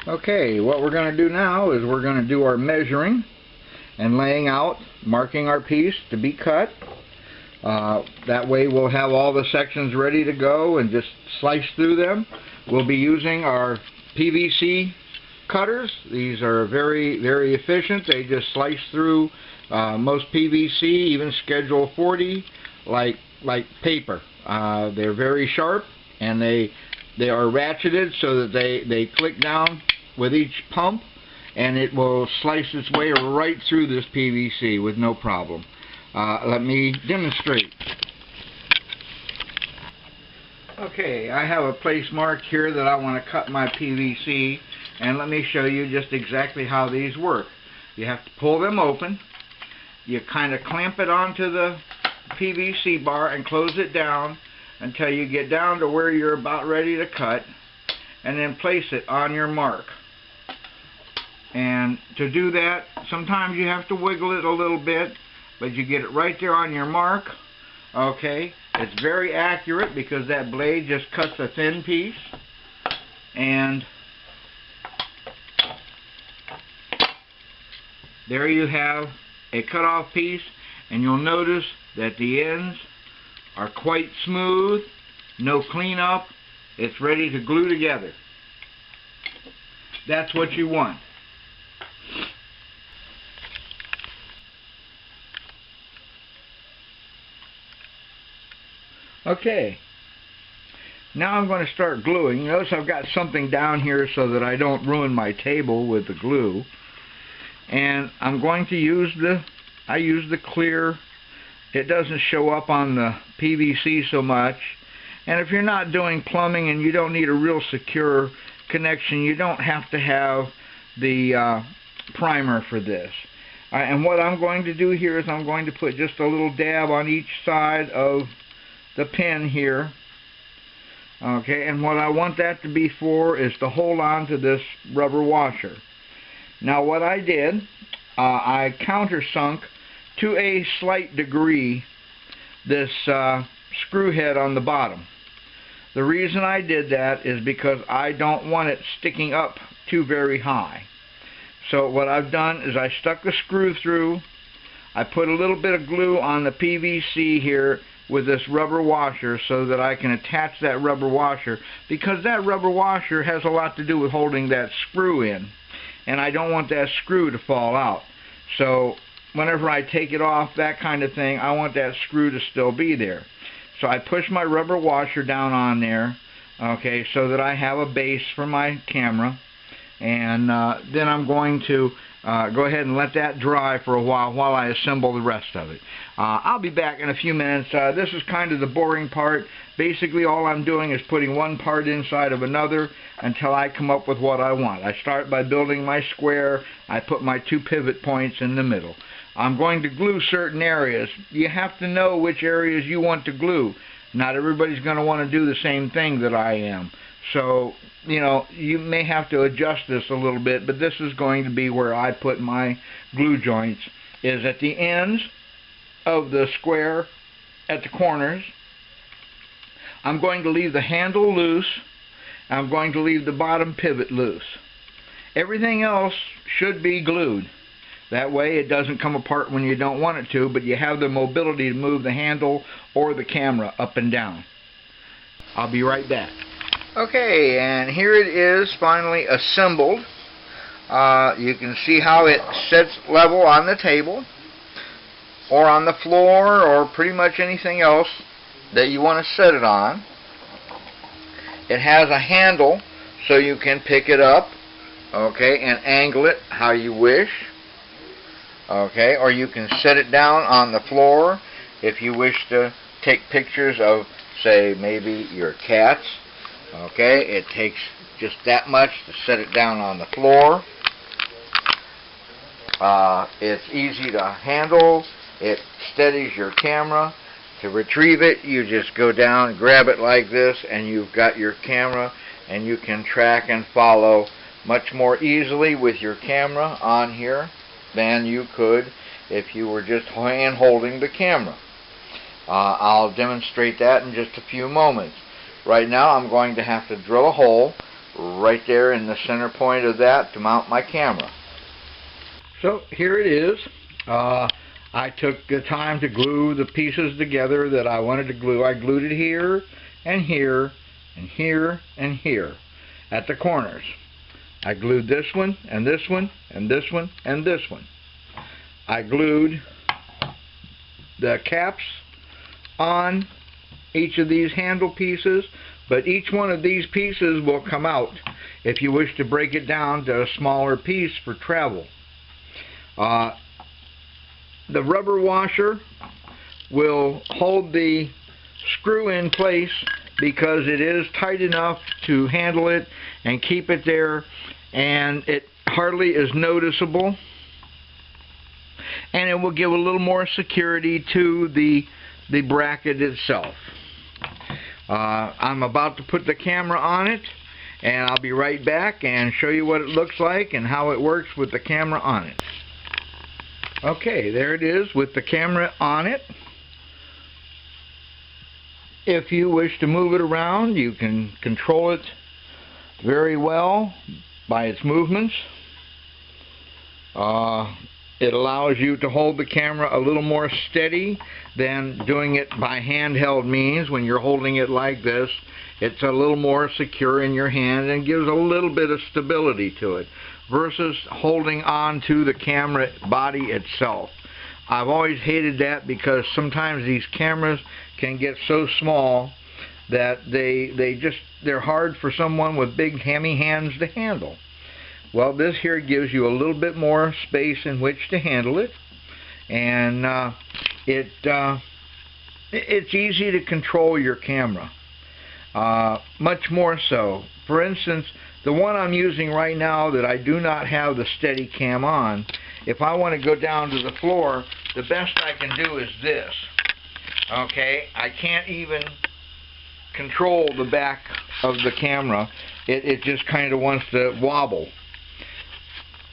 Okay, what we're going to do now is we're going to do our measuring and laying out, marking our piece to be cut. That way we'll have all the sections ready to go and just slice through them. We'll be using our PVC cutters. These are very, very efficient. They just slice through most PVC, even Schedule 40, like paper. They're very sharp, and they are ratcheted so that they click down with each pump, and it will slice its way right through this PVC with no problem. Let me demonstrate. Okay, I have a place marked here that I want to cut my PVC, and let me show you just exactly how these work. You have to pull them open. You kind of clamp it onto the PVC bar and close it down until you get down to where you're about ready to cut, and then place it on your mark. And to do that, sometimes you have to wiggle it a little bit, but you get it right there on your mark. Okay, it's very accurate because that blade just cuts a thin piece, and there you have a cut off piece, and you'll notice that the ends are quite smooth, no cleanup. It's ready to glue together. That's what you want. Okay, now I'm going to start gluing. Notice I've got something down here so that I don't ruin my table with the glue. And I'm going to use I use the clear. It doesn't show up on the PVC so much. And if you're not doing plumbing and you don't need a real secure connection, you don't have to have the primer for this. And what I'm going to do here is I'm going to put just a little dab on each side of the pin here. Okay, and what I want that to be for is to hold on to this rubber washer. Now what I did, I countersunk to a slight degree this screw head on the bottom. The reason I did that is because I don't want it sticking up too very high. So what I've done is I stuck a screw through. I put a little bit of glue on the PVC here with this rubber washer so that I can attach that rubber washer, because that rubber washer has a lot to do with holding that screw in, and I don't want that screw to fall out. So whenever I take it off, that kind of thing, I want that screw to still be there. So I push my rubber washer down on there, okay, so that I have a base for my camera, and then I'm going to go ahead and let that dry for a while I assemble the rest of it. I'll be back in a few minutes. This is kind of the boring part. Basically all I'm doing is putting one part inside of another until I come up with what I want. I start by building my square. I put my 2 pivot points in the middle. I'm going to glue certain areas. You have to know which areas you want to glue. Not everybody's going to want to do the same thing that I am. So, you know, you may have to adjust this a little bit, but this is going to be where I put my glue joints, is at the ends of the square at the corners. I'm going to leave the handle loose. I'm going to leave the bottom pivot loose. Everything else should be glued. That way it doesn't come apart when you don't want it to, but you have the mobility to move the handle or the camera up and down. I'll be right back. Okay, and here it is finally assembled. You can see how it sits level on the table or on the floor or pretty much anything else that you want to set it on. It has a handle so you can pick it up, okay, and angle it how you wish. Okay, or you can set it down on the floor if you wish to take pictures of, say, maybe your cats. Okay, it takes just that much to set it down on the floor. It's easy to handle. It steadies your camera. To retrieve it, you just go down, grab it like this, and you've got your camera, and you can track and follow much more easily with your camera on here than you could if you were just hand holding the camera. I'll demonstrate that in just a few moments. Right now I'm going to have to drill a hole right there in the center point of that to mount my camera. So here it is. I took the time to glue the pieces together that I wanted to glue. I glued it here and here and here and here at the corners. I glued this one and this one and this one and this one. I glued the caps on each of these handle pieces, but each one of these pieces will come out if you wish to break it down to a smaller piece for travel. The rubber washer will hold the screw in place because it is tight enough to handle it and keep it there, and it hardly is noticeable, and it will give a little more security to the bracket itself. I'm about to put the camera on it, and I'll be right back and show you what it looks like and how it works with the camera on it. Okay, there it is with the camera on it. If you wish to move it around, you can control it very well by its movements. It allows you to hold the camera a little more steady than doing it by handheld means. When you're holding it like this, it's a little more secure in your hand and gives a little bit of stability to it versus holding on to the camera body itself. I've always hated that because sometimes these cameras can get so small that they're hard for someone with big hammy hands to handle. Well, this here gives you a little bit more space in which to handle it, and it's easy to control your camera, much more so. For instance, the one I'm using right now that I do not have the steady cam on, if I want to go down to the floor, the best I can do is this. Okay, I can't even control the back of the camera. It just kind of wants to wobble.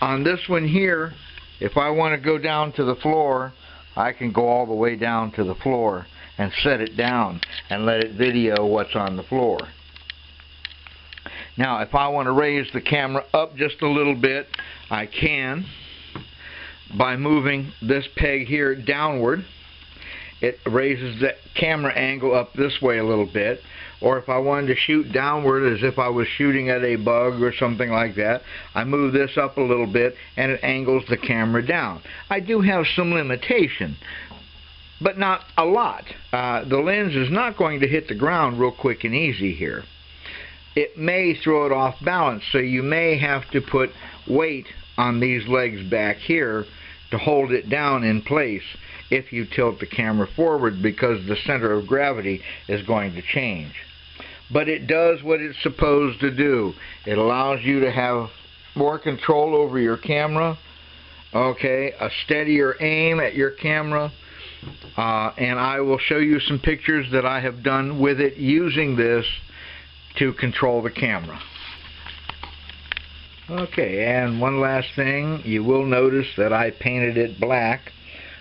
On this one here, if I want to go down to the floor, I can go all the way down to the floor and set it down and let it video what's on the floor. Now, if I want to raise the camera up just a little bit, I can by moving this peg here downward. It raises the camera angle up this way a little bit. Or if I wanted to shoot downward as if I was shooting at a bug or something like that, I move this up a little bit and it angles the camera down. I do have some limitation, but not a lot. The lens is not going to hit the ground real quick and easy here. It may throw it off balance, so you may have to put weight on these legs back here to hold it down in place if you tilt the camera forward, because the center of gravity is going to change. But it does what it's supposed to do. It allows you to have more control over your camera, okay, a steadier aim at your camera, and I will show you some pictures that I have done with it using this to control the camera. Okay, and one last thing, you will notice that I painted it black,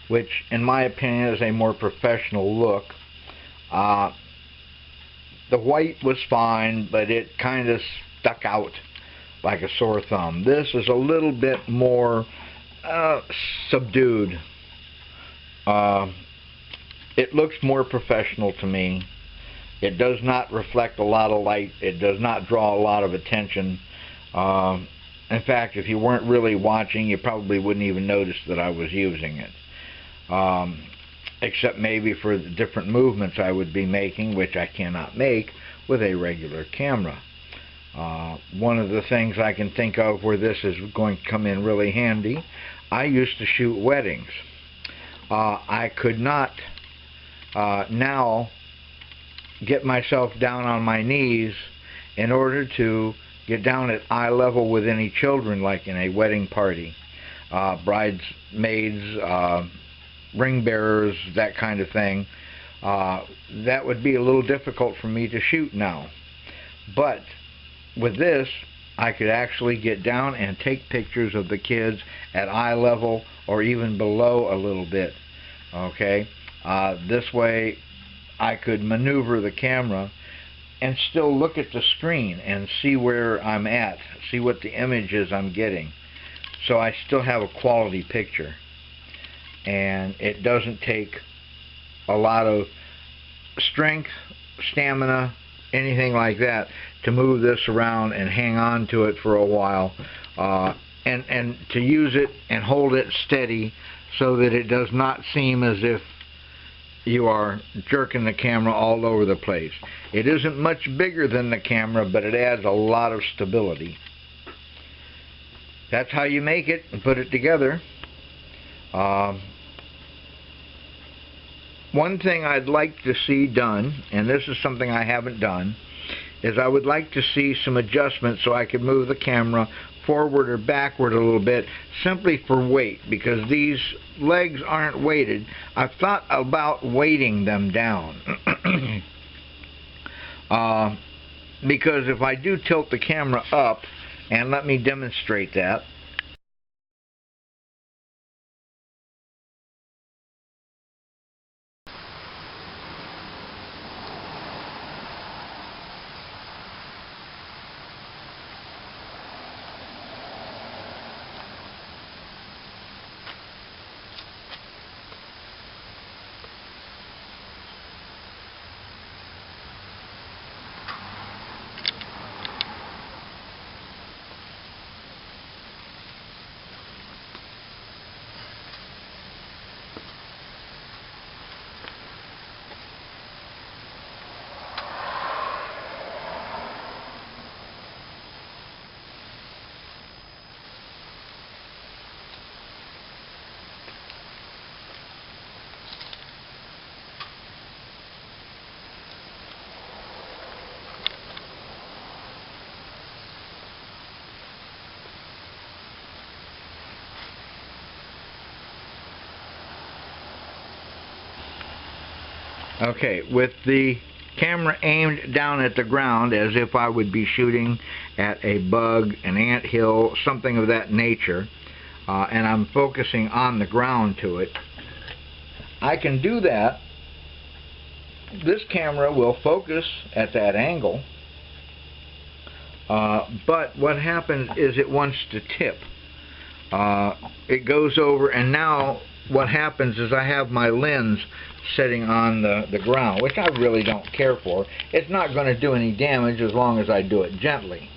which in my opinion is a more professional look. The white was fine, but it kind of stuck out like a sore thumb. This is a little bit more subdued. It looks more professional to me. It does not reflect a lot of light. It does not draw a lot of attention. In fact, if you weren't really watching, you probably wouldn't even notice that I was using it. Except maybe for the different movements I would be making, which I cannot make with a regular camera. One of the things I can think of where this is going to come in really handy, I used to shoot weddings. I could not now get myself down on my knees in order to get down at eye level with any children, like in a wedding party, bridesmaids, ring bearers, that kind of thing. That would be a little difficult for me to shoot now. But with this, I could actually get down and take pictures of the kids at eye level or even below a little bit. Okay, this way I could maneuver the camera and still look at the screen and see where I'm at, see what the images I'm getting. So I still have a quality picture. And it doesn't take a lot of strength, stamina, anything like that to move this around and hang on to it for a while, and to use it and hold it steady so that it does not seem as if you are jerking the camera all over the place. It isn't much bigger than the camera, but it adds a lot of stability. That's how you make it and put it together. One thing I'd like to see done, and this is something I haven't done, is I would like to see some adjustments so I could move the camera forward or backward a little bit, simply for weight, because these legs aren't weighted. I've thought about weighting them down. Because if I do tilt the camera up, and let me demonstrate that. Okay, with the camera aimed down at the ground as if I would be shooting at a bug, an anthill, something of that nature, and I'm focusing on the ground to it, I can do that. This camera will focus at that angle, but what happens is it wants to tip. It goes over, and now what happens is I have my lens sitting on the ground, which I really don't care for. It's not going to do any damage as long as I do it gently.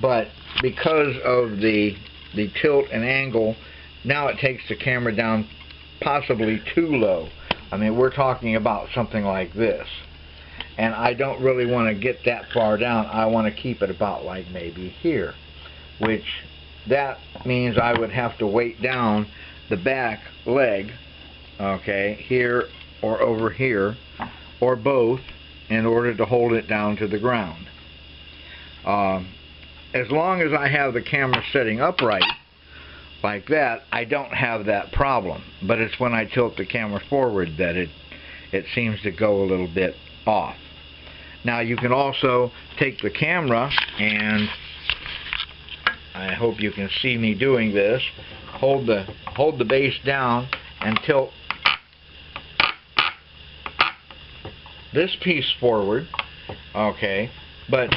But because of the tilt and angle, now it takes the camera down possibly too low. I mean, we're talking about something like this. And I don't really want to get that far down. I want to keep it about like maybe here, which that means I would have to weight down the back leg, okay, here or over here, or both, in order to hold it down to the ground. As long as I have the camera sitting upright like that, I don't have that problem. But it's when I tilt the camera forward that it seems to go a little bit off. Now you can also take the camera, and I hope you can see me doing this, hold the base down and tilt this piece forward, okay, but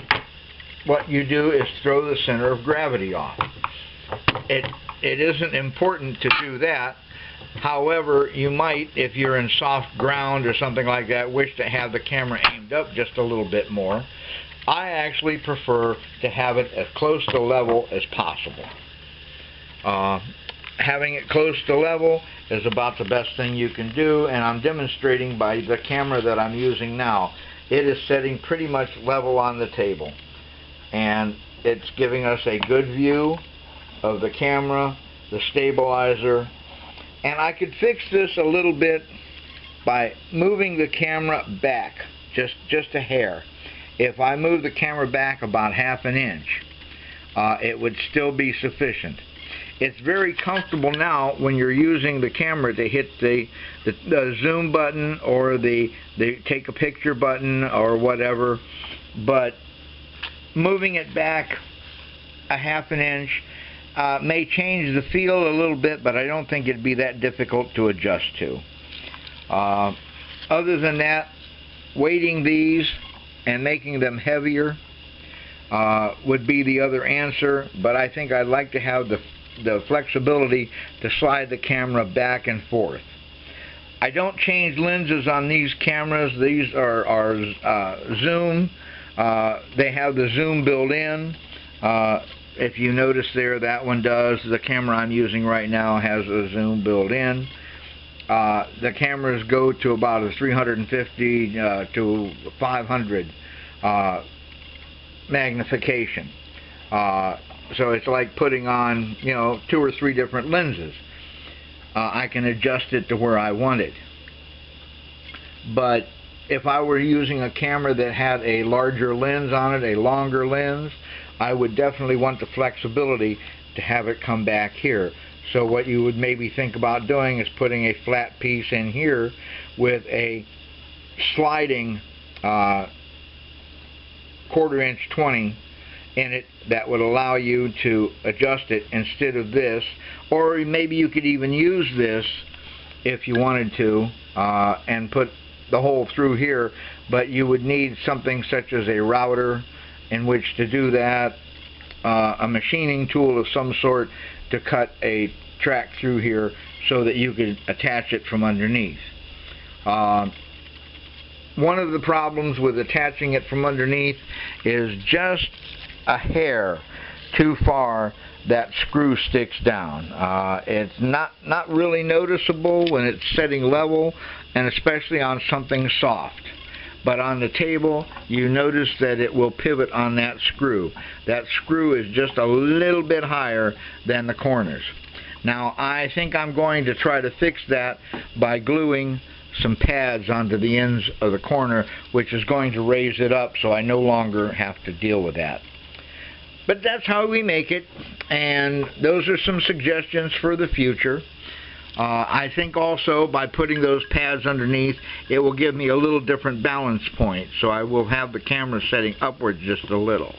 what you do is throw the center of gravity off. It isn't important to do that. However, you might, if you're in soft ground or something like that, wish to have the camera aimed up just a little bit more. I actually prefer to have it as close to level as possible. Having it close to level is about the best thing you can do, and I'm demonstrating by the camera that I'm using now. It is setting pretty much level on the table, and it's giving us a good view of the camera, the stabilizer, and I could fix this a little bit by moving the camera back just a hair. If I move the camera back about ½ an inch, it would still be sufficient. It's very comfortable now when you're using the camera to hit the zoom button or the take a picture button or whatever, but moving it back ½ an inch may change the feel a little bit, but I don't think it'd be that difficult to adjust to. Other than that, weighting these and making them heavier would be the other answer, but I think I'd like to have the flexibility to slide the camera back and forth. I don't change lenses on these cameras. These are zoom. They have the zoom built in. If you notice there, that one does. The camera I'm using right now has a zoom built in. The cameras go to about a 350 to 500 magnification. So it's like putting on, 2 or 3 different lenses. I can adjust it to where I want it. But if I were using a camera that had a larger lens on it, a longer lens, I would definitely want the flexibility to have it come back here. So what you would maybe think about doing is putting a flat piece in here with a sliding 1/4 inch 20 in it that would allow you to adjust it instead of this, or maybe you could even use this if you wanted to and put the hole through here, but you would need something such as a router in which to do that, a machining tool of some sort to cut a track through here so that you could attach it from underneath. One of the problems with attaching it from underneath is just a hair too far that screw sticks down. It's not really noticeable when it's setting level, and especially on something soft. But on the table, you notice that it will pivot on that screw. That screw is just a little bit higher than the corners. Now, I think I'm going to try to fix that by gluing some pads onto the ends of the corner, which is going to raise it up so I no longer have to deal with that. But that's how we make it, and those are some suggestions for the future. I think also by putting those pads underneath, it will give me a little different balance point, so I will have the camera setting upwards just a little.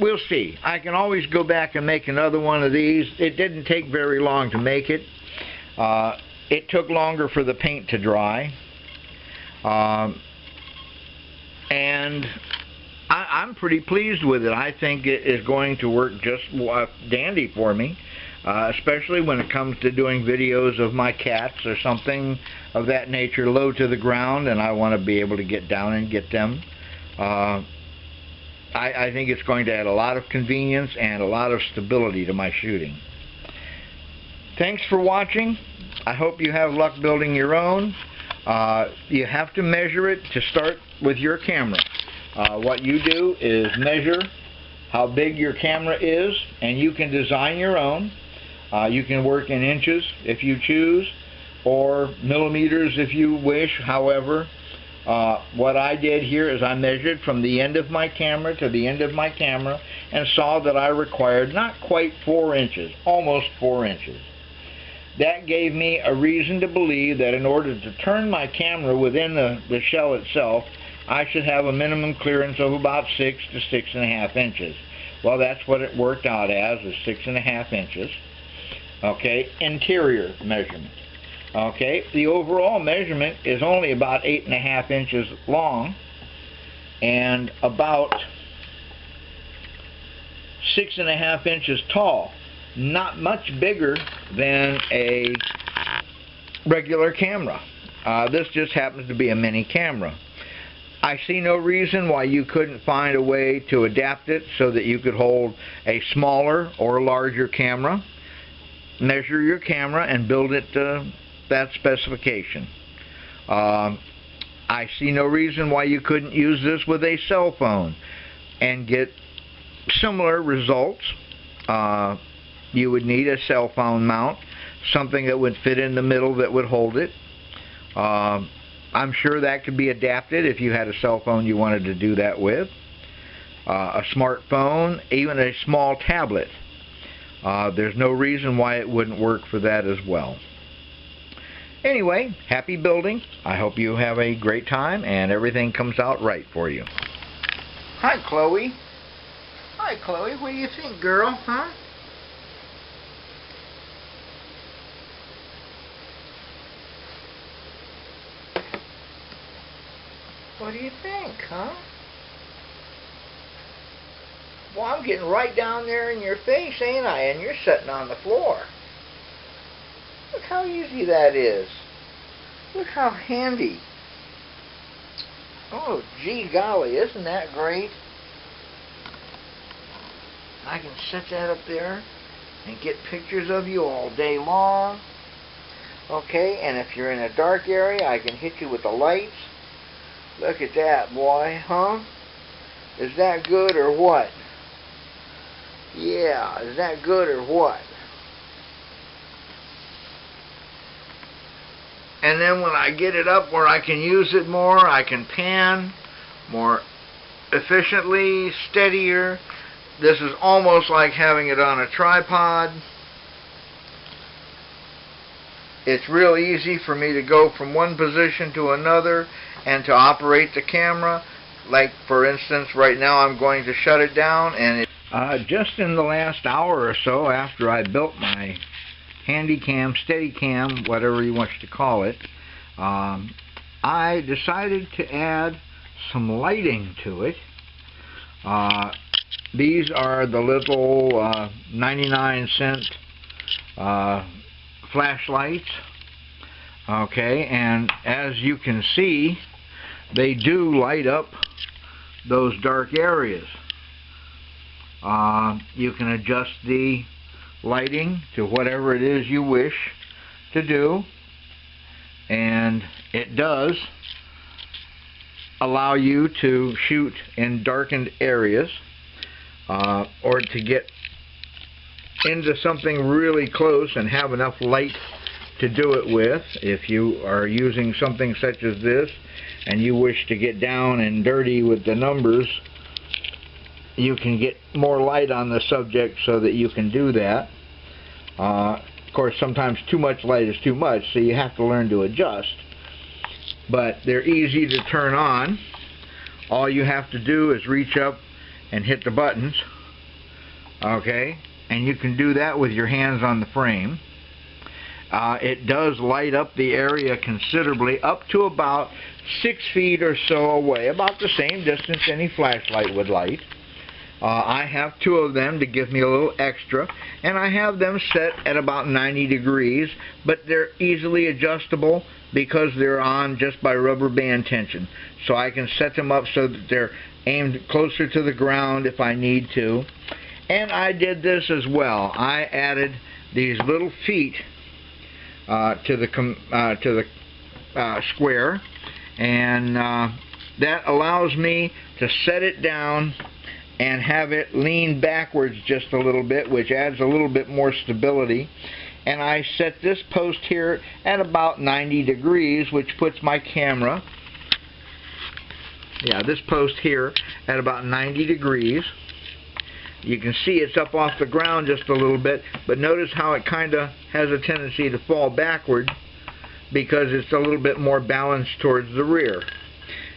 We'll see. I can always go back and make another one of these. It didn't take very long to make it. It took longer for the paint to dry. And I'm pretty pleased with it. I think it is going to work just dandy for me. Especially when it comes to doing videos of my cats or something of that nature low to the ground, and I want to be able to get down and get them. I think it's going to add a lot of convenience and a lot of stability to my shooting. Thanks for watching. I hope you have luck building your own. You have to measure it to start with your camera. What you do is measure how big your camera is, and you can design your own. You can work in inches if you choose, or millimeters if you wish. However, what I did here is I measured from the end of my camera to the end of my camera and saw that I required not quite 4 inches, almost 4 inches. That gave me a reason to believe that in order to turn my camera within the shell itself, I should have a minimum clearance of about 6 to 6.5 inches. Well, that's what it worked out as, is 6.5 inches. Okay, interior measurement. Okay, the overall measurement is only about 8.5 inches long and about 6.5 inches tall. Not much bigger than a regular camera. This just happens to be a mini camera. I see no reason why you couldn't find a way to adapt it so that you could hold a smaller or larger camera. Measure your camera and build it to that specification. I see no reason why you couldn't use this with a cell phone and get similar results. You would need a cell phone mount, something that would fit in the middle that would hold it. I'm sure that could be adapted if you had a cell phone you wanted to do that with. A smartphone, even a small tablet. There's no reason why it wouldn't work for that as well. Anyway, happy building. I hope you have a great time and everything comes out right for you. Hi, Chloe. Hi, Chloe. What do you think, girl? Huh? What What do you think, huh? Well, I'm getting right down there in your face, ain't I? And you're sitting on the floor. Look how easy that is. Look how handy. Oh, gee golly, isn't that great? I can set that up there and get pictures of you all day long. Okay, and if you're in a dark area, I can hit you with the lights. Look at that, boy, huh? Is that good or what? Yeah, is that good or what? And then when I get it up where I can use it more, I can pan more efficiently, steadier. This is almost like having it on a tripod. It's real easy for me to go from one position to another and to operate the camera. Like, for instance, right now I'm going to shut it down, and just in the last hour or so after I built my Handycam, Steadicam, whatever you want to call it, I decided to add some lighting to it. These are the little 99-cent flashlights. Okay, and as you can see, they do light up those dark areas. You can adjust the lighting to whatever it is you wish to do, and it does allow you to shoot in darkened areas, or to get into something really close and have enough light to do it with. If you are using something such as this and you wish to get down and dirty with the numbers, you can get more light on the subject so that you can do that. Of course, sometimes too much light is too much, so you have to learn to adjust. But they're easy to turn on. All you have to do is reach up and hit the buttons. Okay, and you can do that with your hands on the frame. It does light up the area considerably, up to about 6 feet or so away, about the same distance any flashlight would light. I have 2 of them to give me a little extra, and I have them set at about 90 degrees, but they're easily adjustable because they're on just by rubber band tension. So I can set them up so that they're aimed closer to the ground if I need to. And I did this as well. I added these little feet to the square, and that allows me to set it down and have it lean backwards just a little bit, which adds a little bit more stability. And I set this post here at about 90 degrees, which puts my camera, this post here at about 90 degrees. You can see it's up off the ground just a little bit, but notice how it kind of has a tendency to fall backward because it's a little bit more balanced towards the rear.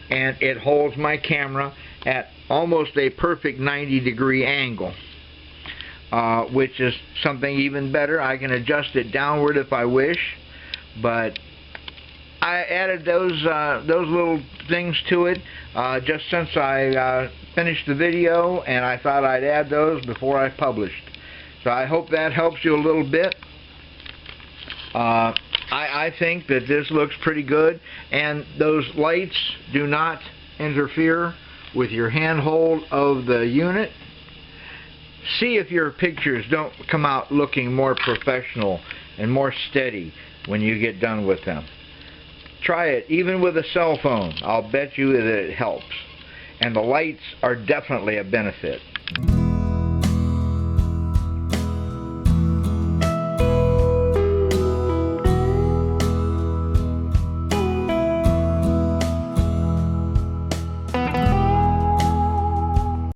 And it holds my camera at almost a perfect 90-degree angle, which is something even better. I can adjust it downward if I wish, but I added those little things to it just since I finished the video, and I thought I'd add those before I published. So I hope that helps you a little bit. I think that this looks pretty good, and those lights do not interfere with your handhold of the unit. See if your pictures don't come out looking more professional and more steady when you get done with them. Try it even with a cell phone. I'll bet you that it helps. And the lights are definitely a benefit.